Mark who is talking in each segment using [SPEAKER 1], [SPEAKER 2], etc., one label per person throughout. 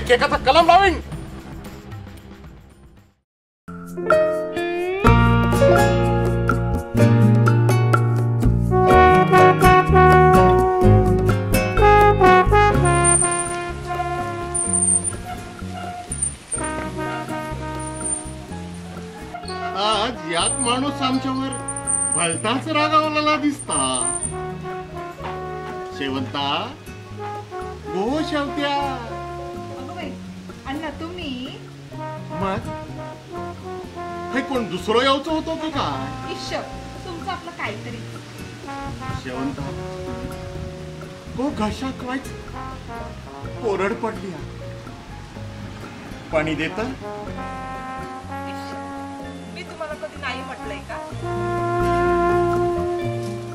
[SPEAKER 1] एकाचा कलम लावीन. आज यात माणूस आमच्यावर भलताच रागावलेला दिसता. शेवंता गो शेवत्या.
[SPEAKER 2] अण्णा तुम्ही
[SPEAKER 1] मग हे कोण दुसरं यावचं होतं की काय?
[SPEAKER 2] ईश्वर तुमचं आपलं काहीतरी.
[SPEAKER 1] शेवंता गो घशा काय कोरड पडली. पाणी देता?
[SPEAKER 2] मी तुम्हाला कधी नाही म्हटलंय का?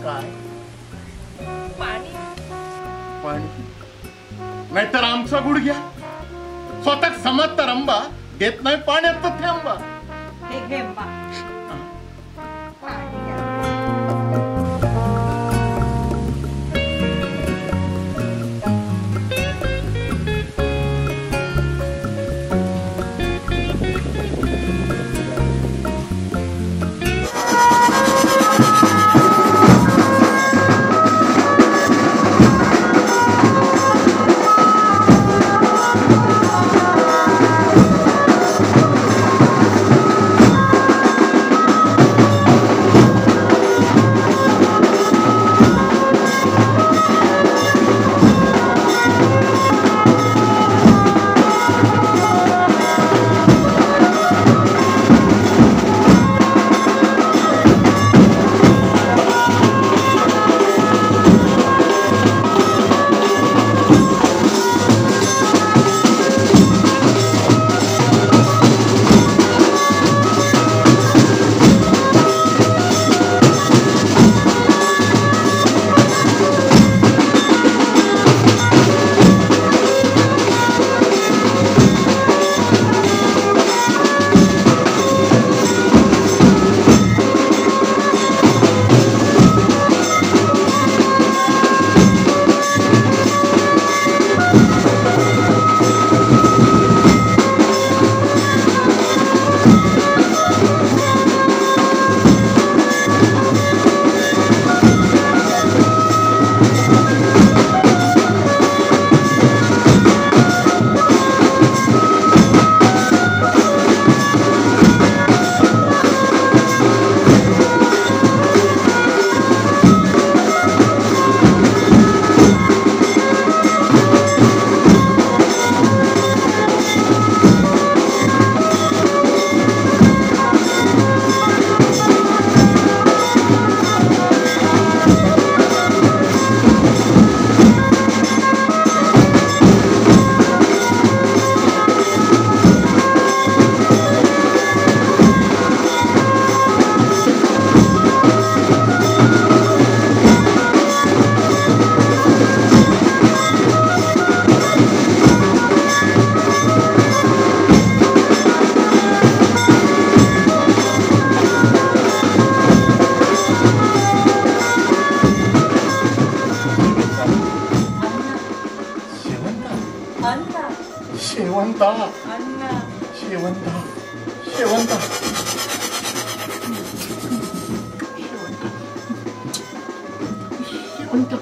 [SPEAKER 1] काय
[SPEAKER 2] पाणी?
[SPEAKER 1] पाणी नाहीतर आमचा गुडघ्या स्वतः समजत रंबा देत नाही पाण्यात तर थांबा.
[SPEAKER 2] हे घेंबा अन्न
[SPEAKER 1] शेवंता
[SPEAKER 2] अन्न
[SPEAKER 1] शेवंता शेवंता शेवंता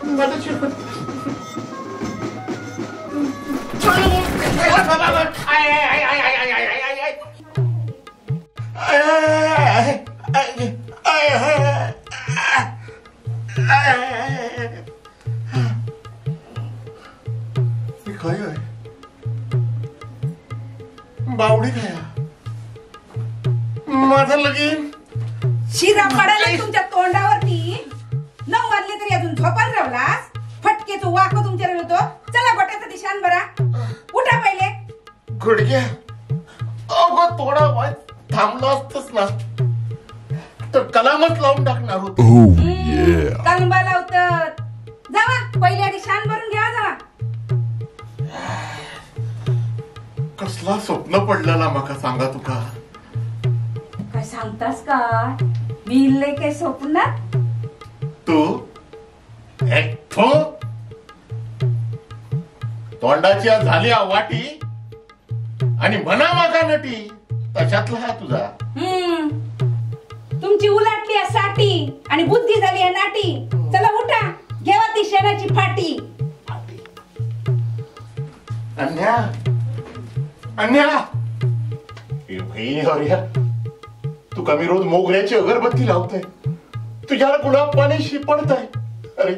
[SPEAKER 1] मला शेवंता बावडी खाया माझं लगीन
[SPEAKER 3] शिरा पडायला तुमच्या तोंडावरती 9 वाजले तरी अजून झोपान रावलास फटके तू वाको तुमच्या होतो चला गोट्याचा दिशान बरा उठा पहिले
[SPEAKER 1] गुडघ्या अगो थोडा वेळ थांबला असतस ना तर कलामच लावून टाकणार होतो
[SPEAKER 3] कलंबा लावतात जावा पहिले आधी शान भरून घ्या जावा
[SPEAKER 1] कसला स्वप्न पडलेला माका सांगा तुका
[SPEAKER 3] काय सांगतास का बिल्ले के स्वप्नात
[SPEAKER 1] तू एकठो तोंडाची झाली वाटी आणि म्हणा माका नटी तशातला हा तुझा
[SPEAKER 3] तुमची उलाटली आहे साठी आणि बुद्धी झाली आहे नाटी चला उठा घेवा ती शेणाची फाटी
[SPEAKER 1] अन्या अन्या ए भाई हरिया तू कमी रोज मोगऱ्याची अगरबत्ती लावताय तुझ्याला गुलाब पाणी शिपडताय अरे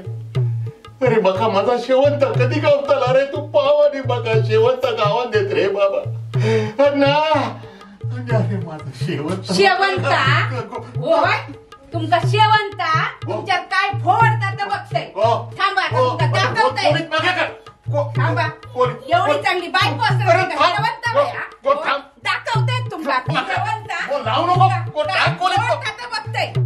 [SPEAKER 1] अरे बघा माझा शेवंत कधी गावताला रे तू पाव आणि बघा शेवंत गावात देत रे बाबा अन्ना अरे माझा शेवंत
[SPEAKER 3] शेवंता होय तुमका शेवंता तुमच्यात काय फोडतात ते बघतय थांबा तुमका दाखवतय थांबा एवढी चांगली बायको असते शेवंता दाखवते तुमका शेवंता
[SPEAKER 1] लावू नको
[SPEAKER 3] बघतय